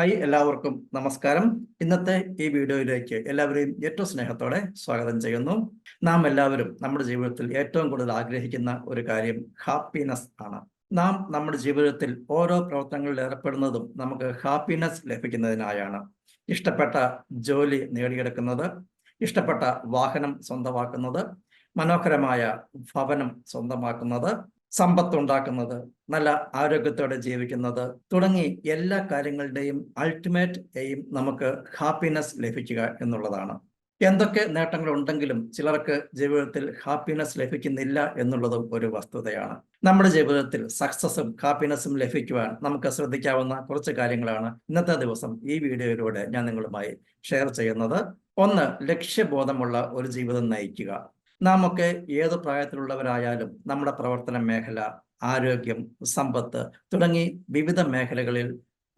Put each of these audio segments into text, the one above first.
Hi, എല്ലാവർക്കും നമസ്കാരം. ഇന്നത്തെ ഈ വീഡിയോയിലേക്ക് എല്ലാവരെയും ഏറ്റവും സ്നേഹത്തോടെ സ്വാഗതം ചെയ്യുന്നു. നാം എല്ലാവരും നമ്മുടെ ജീവിതത്തിൽ ഏറ്റവും കൂടുതൽ ആഗ്രഹിക്കുന്ന ഒരു കാര്യം ഹാപ്പിനെസ് ആണ്. നാം നമ്മുടെ ജീവിതത്തിൽ ഓരോ പ്രവർത്തനങ്ങളിൽ ഏർപ്പെടുന്നതും നമുക്ക് ഹാപ്പിനെസ് ലഭിക്കുന്നതിനായാണ്. ഇഷ്ടപ്പെട്ട ജോലി നേടിയെടുക്കുന്നത്, ഇഷ്ടപ്പെട്ട വാഹനം സ്വന്തമാക്കുന്നത്, മനോഹരമായ ഭവനം സ്വന്തമാക്കുന്നത്, സമ്പത്തുണ്ടാക്കുന്നത്, നല്ല ആരോഗ്യത്തോടെ ജീവിക്കുന്നത് തുടങ്ങി എല്ലാ കാര്യങ്ങളുടെയും അൾട്ടിമേറ്റ് എയിം നമുക്ക് ഹാപ്പിനെസ് ലഭിക്കുക എന്നുള്ളതാണ്. എന്തൊക്കെ നേട്ടങ്ങൾ ഉണ്ടെങ്കിലും ചിലർക്ക് ജീവിതത്തിൽ ഹാപ്പിനെസ് ലഭിക്കുന്നില്ല എന്നുള്ളതും ഒരു വസ്തുതയാണ്. നമ്മുടെ ജീവിതത്തിൽ സക്സസും ഹാപ്പിനെസ്സും ലഭിക്കുവാൻ നമുക്ക് ശ്രദ്ധിക്കാവുന്ന കുറച്ച് കാര്യങ്ങളാണ് ഇന്നത്തെ ദിവസം ഈ വീഡിയോയിലൂടെ ഞാൻ നിങ്ങളുമായി ഷെയർ ചെയ്യുന്നത്. ഒന്ന്, ലക്ഷ്യബോധമുള്ള ഒരു ജീവിതം നയിക്കുക. നാം ഒക്കെ ഏത് പ്രായത്തിലുള്ളവരായാലും നമ്മുടെ പ്രവർത്തന മേഖല, ആരോഗ്യം, സമ്പത്ത് തുടങ്ങി വിവിധ മേഖലകളിൽ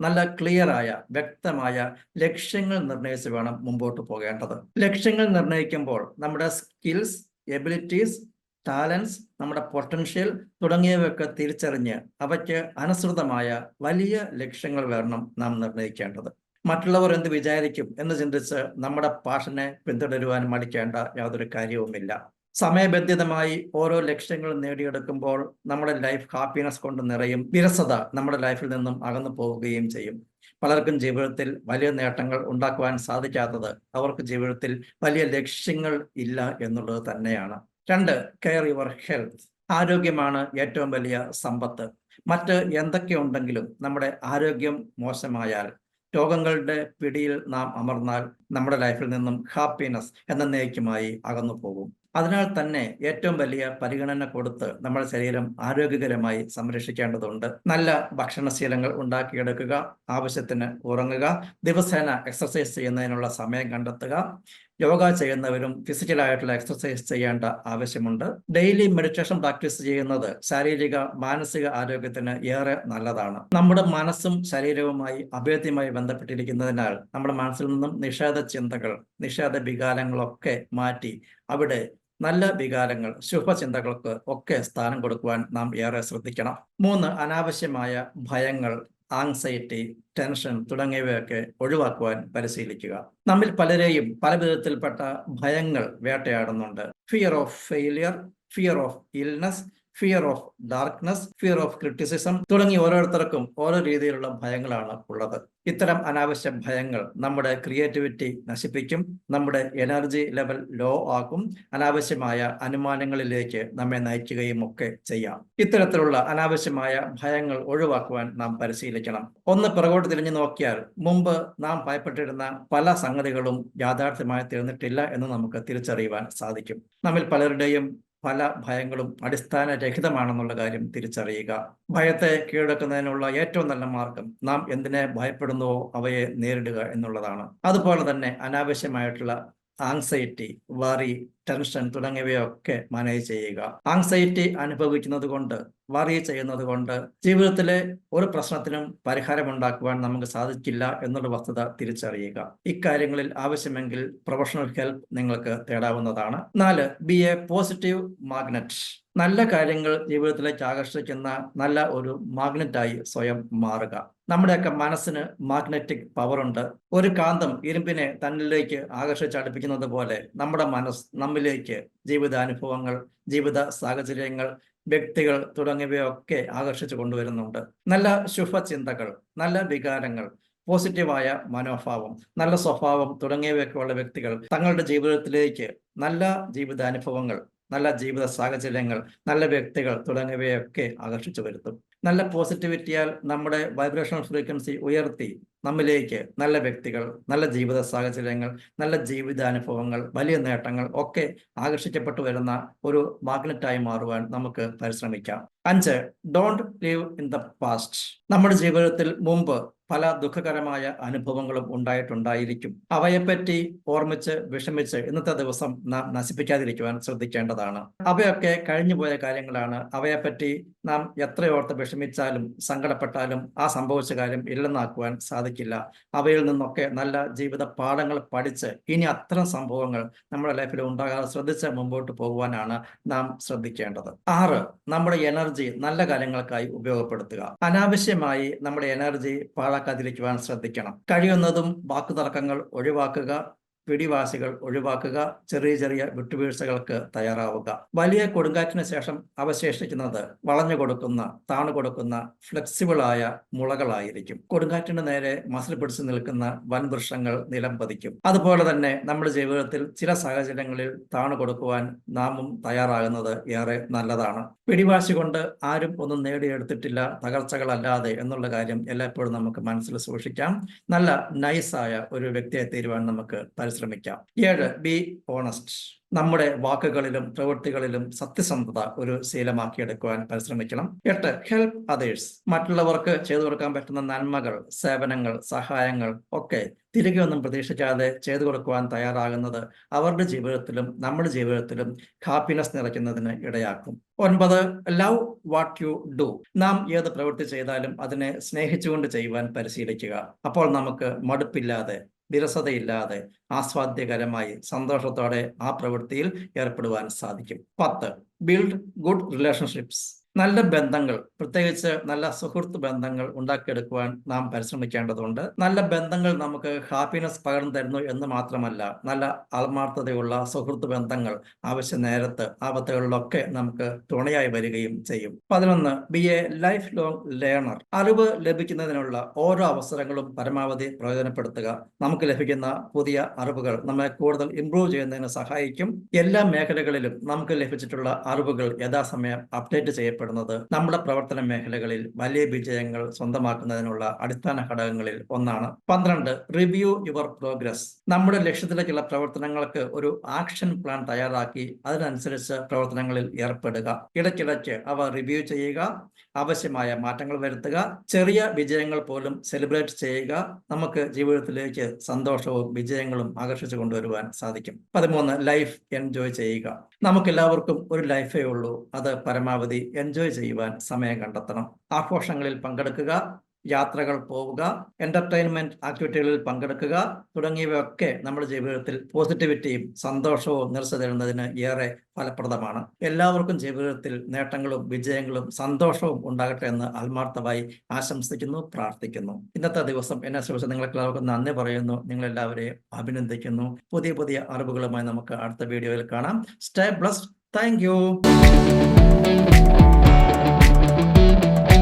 നല്ല ക്ലിയറായ വ്യക്തമായ ലക്ഷ്യങ്ങൾ നിർണ്ണയിച്ച് വേണം മുമ്പോട്ട് പോകേണ്ടത്. ലക്ഷ്യങ്ങൾ നിർണ്ണയിക്കുമ്പോൾ നമ്മുടെ സ്കിൽസ്, എബിലിറ്റീസ്, ടാലൻസ്, നമ്മുടെ പൊട്ടൻഷ്യൽ തുടങ്ങിയവയൊക്കെ തിരിച്ചറിഞ്ഞ് അവയ്ക്ക് അനുസൃതമായ വലിയ ലക്ഷ്യങ്ങൾ വേണം നാം നിർണ്ണയിക്കേണ്ടത്. മറ്റുള്ളവർ എന്ത് വിചാരിക്കും എന്ന് ചിന്തിച്ച് നമ്മുടെ പാഷനെ പിന്തുടരുവാൻ മടിക്കേണ്ട യാതൊരു കാര്യവുമില്ല. സമയബന്ധിതമായി ഓരോ ലക്ഷ്യങ്ങൾ നേടിയെടുക്കുമ്പോൾ നമ്മുടെ ലൈഫ് ഹാപ്പിനെസ് കൊണ്ട് നിറയും. വിരസത നമ്മുടെ ലൈഫിൽ നിന്നും അകന്നു പോവുകയും ചെയ്യും. പലർക്കും ജീവിതത്തിൽ വലിയ നേട്ടങ്ങൾ ഉണ്ടാക്കുവാൻ സാധിക്കാത്തത് അവർക്ക് ജീവിതത്തിൽ വലിയ ലക്ഷ്യങ്ങൾ ഇല്ല എന്നുള്ളത് തന്നെയാണ്. രണ്ട്, കെയർ യുവർ ഹെൽത്ത്. ആരോഗ്യമാണ് ഏറ്റവും വലിയ സമ്പത്ത്. മറ്റ് എന്തൊക്കെ ഉണ്ടെങ്കിലും നമ്മുടെ ആരോഗ്യം മോശമായാൽ, രോഗങ്ങളുടെ പിടിയിൽ നാം അമർന്നാൽ നമ്മുടെ ലൈഫിൽ നിന്നും ഹാപ്പിനെസ് എന്നേക്കുമായി അകന്നു പോകും. അതിനാൽ തന്നെ ഏറ്റവും വലിയ പരിഗണന കൊടുത്ത് നമ്മുടെ ശരീരം ആരോഗ്യകരമായി സംരക്ഷിക്കേണ്ടതുണ്ട്. നല്ല ഭക്ഷണശീലങ്ങൾ ഉണ്ടാക്കിയെടുക്കുക, ആവശ്യത്തിന് ഉറങ്ങുക, ദിവസേന എക്സർസൈസ് ചെയ്യുന്നതിനുള്ള സമയം കണ്ടെത്തുക. യോഗ ചെയ്യുന്നവരും ഫിസിക്കലായിട്ടുള്ള എക്സർസൈസ് ചെയ്യേണ്ട ആവശ്യമുണ്ട്. ഡെയിലി മെഡിറ്റേഷൻ പ്രാക്ടീസ് ചെയ്യുന്നത് ശാരീരിക മാനസിക ആരോഗ്യത്തിന് ഏറെ നല്ലതാണ്. നമ്മുടെ മനസ്സും ശരീരവുമായി അഭേദ്യമായി ബന്ധപ്പെട്ടിരിക്കുന്നതിനാൽ നമ്മുടെ മനസ്സിൽ നിന്നും നിഷേധ ചിന്തകൾ, നിഷേധ വികാരങ്ങളൊക്കെ മാറ്റി അവിടെ നല്ല വികാരങ്ങൾ, ശുഭചിന്തകൾക്ക് ഒക്കെ സ്ഥാനം കൊടുക്കുവാൻ നാം ഏറെ ശ്രദ്ധിക്കണം. മൂന്ന്, അനാവശ്യമായ ഭയങ്ങൾ, ആങ്സൈറ്റി, ടെൻഷൻ തുടങ്ങിയവയൊക്കെ ഒഴിവാക്കുവാൻ പരിശീലിക്കുക. നമ്മിൽ പലരെയും പല വിധത്തിൽപ്പെട്ട ഭയങ്ങൾ വേട്ടയാടുന്നുണ്ട്. Fear of failure, fear of illness, fear of darkness, fear of criticism തുടങ്ങി ഓരോരുത്തർക്കും ഓരോ രീതിയിലുള്ള ഭയങ്ങളാണ് ഉള്ളത്. ഇത്തരം അനാവശ്യ ഭയങ്ങൾ നമ്മുടെ ക്രിയേറ്റിവിറ്റി നശിപ്പിക്കും, നമ്മുടെ എനർജി ലെവൽ ലോ ആക്കും, അനാവശ്യമായ അനുമാനങ്ങളിലേക്ക് നമ്മെ നയിക്കുകയും ഒക്കെ ചെയ്യാം. ഇത്തരത്തിലുള്ള അനാവശ്യമായ ഭയങ്ങൾ ഒഴിവാക്കുവാൻ നാം പരിശീലിക്കണം. ഒന്ന് പിറകോട്ട് തിരിഞ്ഞു നോക്കിയാൽ മുമ്പ് നാം ഭയപ്പെട്ടിരുന്ന പല സംഗതികളും യാഥാർത്ഥ്യമായി തീർന്നിട്ടില്ല എന്ന് നമുക്ക് തിരിച്ചറിയുവാൻ സാധിക്കും. നമ്മിൽ പലരുടെയും പല ഭയങ്ങളും അടിസ്ഥാനരഹിതമാണെന്നുള്ള കാര്യം തിരിച്ചറിയുക. ഭയത്തെ കീഴടക്കുന്നതിനുള്ള ഏറ്റവും നല്ല മാർഗം നാം എന്തിനെ ഭയപ്പെടുന്നുവോ അവയെ നേരിടുക എന്നുള്ളതാണ്. അതുപോലെ തന്നെ അനാവശ്യമായിട്ടുള്ള ആങ്സൈറ്റി, വറി, ടെൻഷൻ തുടങ്ങിയവയൊക്കെ മാനേജ് ചെയ്യുക. ആങ്സൈറ്റി അനുഭവിക്കുന്നത് കൊണ്ട്, വറി ചെയ്യുന്നത് കൊണ്ട് ജീവിതത്തിലെ ഒരു പ്രശ്നത്തിനും പരിഹാരമുണ്ടാക്കുവാൻ നമുക്ക് സാധിക്കില്ല എന്നുള്ള വസ്തുത തിരിച്ചറിയുക. ഇക്കാര്യങ്ങളിൽ ആവശ്യമെങ്കിൽ പ്രൊഫഷണൽ ഹെൽപ്പ് നിങ്ങൾക്ക് തേടാവുന്നതാണ്. 4, ബി എ പോസിറ്റീവ് മാഗ്നറ്റ്. നല്ല കാര്യങ്ങൾ ജീവിതത്തിലേക്ക് ആകർഷിക്കുന്ന നല്ല ഒരു മാഗ്നറ്റായി സ്വയം മാറുക. നമ്മുടെയൊക്കെ മനസ്സിന് മാഗ്നറ്റിക് പവർ ഉണ്ട്. ഒരു കാന്തം ഇരുമ്പിനെ തന്നിലേക്ക് ആകർഷിച്ചടുപ്പിക്കുന്നത് പോലെ നമ്മുടെ മനസ്സ് നമ്മിലേക്ക് ജീവിതാനുഭവങ്ങൾ, ജീവിത സാഹചര്യങ്ങൾ, വ്യക്തികൾ തുടങ്ങിയവയൊക്കെ ആകർഷിച്ചു കൊണ്ടുവരുന്നുണ്ട്. നല്ല ശുഭചിന്തകൾ, നല്ല വികാരങ്ങൾ, പോസിറ്റീവായ മനോഭാവം, നല്ല സ്വഭാവം തുടങ്ങിയവയൊക്കെയുള്ള വ്യക്തികൾ തങ്ങളുടെ ജീവിതത്തിലേക്ക് നല്ല ജീവിതാനുഭവങ്ങൾ, നല്ല ജീവിത സാഹചര്യങ്ങൾ, നല്ല വ്യക്തികൾ തുടങ്ങിയവയൊക്കെ ആകർഷിച്ചു വരുത്തും. നല്ല പോസിറ്റിവിറ്റിയാൽ നമ്മുടെ വൈബ്രേഷണൽ ഫ്രീക്വൻസി ഉയർത്തി നമ്മിലേക്ക് നല്ല വ്യക്തികൾ, നല്ല ജീവിത സാഹചര്യങ്ങൾ, നല്ല ജീവിതാനുഭവങ്ങൾ, വലിയ നേട്ടങ്ങൾ ഒക്കെ ആകർഷിക്കപ്പെട്ടു വരുന്ന ഒരു മാഗ്നറ്റായി മാറുവാൻ നമുക്ക് പരിശ്രമിക്കാം. 5, don't live in the past. നമ്മുടെ ജീവിതത്തിൽ മുമ്പ് പല ദുഃഖകരമായ അനുഭവങ്ങളും ഉണ്ടായിട്ടുണ്ടായിരിക്കും. അവയെപ്പറ്റി ഓർമ്മിച്ച് വിഷമിച്ച് ഇന്നത്തെ ദിവസം നാം നശിപ്പിക്കാതിരിക്കുവാൻ ശ്രദ്ധിക്കേണ്ടതാണ്. അവയൊക്കെ കഴിഞ്ഞുപോയ കാര്യങ്ങളാണ്. അവയെപ്പറ്റി നാം എത്രയോർത്ത് വിഷമിച്ചാലും സങ്കടപ്പെട്ടാലും ആ സംഭവിച്ച കാര്യം ഇല്ലെന്നാക്കുവാൻ സാധിക്കില്ല. അവയിൽ നിന്നൊക്കെ നല്ല ജീവിത പാഠങ്ങൾ പഠിച്ച് ഇനി അത്തരം സംഭവങ്ങൾ നമ്മുടെ ലൈഫിൽ ഉണ്ടാകാതെ ശ്രദ്ധിച്ച് മുമ്പോട്ട് പോകുവാനാണ് നാം ശ്രദ്ധിക്കേണ്ടത്. 6, നമ്മുടെ എനർജി എനർജി നല്ല കാര്യങ്ങൾക്കായി ഉപയോഗപ്പെടുത്തുക. അനാവശ്യമായി നമ്മുടെ എനർജി പാഴാക്കാതിരിക്കുവാൻ ശ്രദ്ധിക്കണം. കഴിയുന്നതും വാക്കുതർക്കങ്ങൾ ഒഴിവാക്കുക, പിടിവാശികൾ ഒഴിവാക്കുക, ചെറിയ ചെറിയ വിട്ടുവീഴ്ചകൾക്ക് തയ്യാറാവുക. വലിയ കൊടുങ്കാറ്റിന് ശേഷം അവശേഷിക്കുന്നത് വളഞ്ഞു കൊടുക്കുന്ന, താണു കൊടുക്കുന്ന ഫ്ലെക്സിബിളായ മുളകളായിരിക്കും. കൊടുങ്കാറ്റിന് നേരെ മസിൽ പിടിച്ചു നിൽക്കുന്ന വൻവൃക്ഷങ്ങൾ നിലം പതിക്കും. അതുപോലെ തന്നെ നമ്മുടെ ജീവിതത്തിൽ ചില സാഹചര്യങ്ങളിൽ താണു കൊടുക്കുവാൻ നാമും തയ്യാറാകുന്നത് ഏറെ നല്ലതാണ്. പിടിവാശി കൊണ്ട് ആരും ഒന്നും നേടിയെടുത്തിട്ടില്ല, തകർച്ചകളല്ലാതെ എന്നുള്ള കാര്യം എല്ലായ്പ്പോഴും നമുക്ക് മനസ്സിൽ സൂക്ഷിക്കാം. നല്ല നൈസായ ഒരു വ്യക്തിയെ തീരുവാൻ നമുക്ക് പരിശ്രമിക്കാം. 7. Be honest. നമ്മുടെ വാക്കുകളിലും പ്രവൃത്തികളിലും സത്യസന്ധത ഒരു ശീലമാക്കിയെടുക്കുവാൻ പരിശ്രമിക്കണം. 8. Help others. മറ്റുള്ളവർക്ക് ചെയ്തു കൊടുക്കാൻ പറ്റുന്ന നന്മകൾ, സേവനങ്ങൾ, സഹായങ്ങൾ ഒക്കെ തിരികെ ഒന്നും പ്രതീക്ഷിക്കാതെ ചെയ്തു കൊടുക്കുവാൻ തയ്യാറാകുന്നത് അവരുടെ ജീവിതത്തിലും നമ്മുടെ ജീവിതത്തിലും ഹാപ്പിനെസ് നിറയ്ക്കുന്നതിന് ഇടയാക്കും. 9. Love what you do. നാം ഏത് പ്രവൃത്തി ചെയ്താലും അതിനെ സ്നേഹിച്ചുകൊണ്ട് ചെയ്യുവാൻ പരിശീലിക്കുക. അപ്പോൾ നമുക്ക് മടുപ്പില്ലാതെ, വിരസതയില്ലാതെ, ആസ്വാദ്യകരമായി, സന്തോഷത്തോടെ ആ പ്രവൃത്തിയിൽ ഏർപ്പെടുവാൻ സാധിക്കും. 10. Build good relationships. നല്ല ബന്ധങ്ങൾ, പ്രത്യേകിച്ച് നല്ല സുഹൃത്ത് ബന്ധങ്ങൾ ഉണ്ടാക്കിയെടുക്കുവാൻ നാം പരിശ്രമിക്കേണ്ടതുണ്ട്. നല്ല ബന്ധങ്ങൾ നമുക്ക് ഹാപ്പിനെസ് പകർന്നു തരുന്നു എന്ന് മാത്രമല്ല, നല്ല ആത്മാർത്ഥതയുള്ള സുഹൃത്ത് ബന്ധങ്ങൾ ആവശ്യ നേരത്ത്, ആപത്തുകളിലൊക്കെ നമുക്ക് തുണയായി വരികയും ചെയ്യും. 11. B A life long learner. അറിവ് ലഭിക്കുന്നതിനുള്ള ഓരോ അവസരങ്ങളും പരമാവധി പ്രയോജനപ്പെടുത്തുക. നമുക്ക് ലഭിക്കുന്ന പുതിയ അറിവുകൾ നമ്മെ കൂടുതൽ ഇംപ്രൂവ് ചെയ്യുന്നതിന് സഹായിക്കും. എല്ലാ മേഖലകളിലും നമുക്ക് ലഭിച്ചിട്ടുള്ള അറിവുകൾ യഥാസമയം അപ്ഡേറ്റ് ചെയ്യപ്പെടുന്നത് നമ്മുടെ പ്രവർത്തന മേഖലകളിൽ വലിയ വിജയങ്ങൾ സ്വന്തമാക്കുന്നതിനുള്ള അടിസ്ഥാന ഘടകങ്ങളിൽ ഒന്നാണ്. 12. Review your progress. നമ്മുടെ ലക്ഷ്യത്തിലേക്കുള്ള പ്രവർത്തനങ്ങൾക്ക് ഒരു ആക്ഷൻ പ്ലാൻ തയ്യാറാക്കി അതിനനുസരിച്ച് പ്രവർത്തനങ്ങളിൽ ഏർപ്പെടുക. ഇടയ്ക്കിടയ്ക്ക് അവ റിവ്യൂ ചെയ്യുക, ആവശ്യമായ മാറ്റങ്ങൾ വരുത്തുക, ചെറിയ വിജയങ്ങൾ പോലും സെലിബ്രേറ്റ് ചെയ്യുക. നമുക്ക് ജീവിതത്തിലേക്ക് സന്തോഷവും വിജയങ്ങളും ആകർഷിച്ചു കൊണ്ടുവരുവാൻ സാധിക്കും. 13. ലൈഫ് എൻജോയ് ചെയ്യുക. നമുക്കെല്ലാവർക്കും ഒരു ലൈഫേ ഉള്ളൂ. അത് പരമാവധി എൻജോയ് ചെയ്യുവാൻ സമയം കണ്ടെത്തണം. ആഘോഷങ്ങളിൽ പങ്കെടുക്കുക, യാത്രകൾ പോവുക, എന്റർടൈൻമെന്റ് ആക്ടിവിറ്റികളിൽ പങ്കെടുക്കുക തുടങ്ങിയവയൊക്കെ നമ്മുടെ ജീവിതത്തിൽ പോസിറ്റിവിറ്റിയും സന്തോഷവും നിറച്ചു തരുന്നതിന് ഏറെ ഫലപ്രദമാണ്. എല്ലാവർക്കും ജീവിതത്തിൽ നേട്ടങ്ങളും വിജയങ്ങളും സന്തോഷവും ഉണ്ടാകട്ടെ എന്ന് ആത്മാർത്ഥമായി ആശംസിക്കുന്നു, പ്രാർത്ഥിക്കുന്നു. ഇന്നത്തെ ദിവസം എന്നെ ശ്രമിച്ച നിങ്ങളെല്ലാവർക്കും നന്ദി പറയുന്നു. നിങ്ങളെല്ലാവരെയും അഭിനന്ദിക്കുന്നു. പുതിയ പുതിയ അറിവുകളുമായി നമുക്ക് അടുത്ത വീഡിയോയിൽ കാണാം. Stay blessed. Thank you.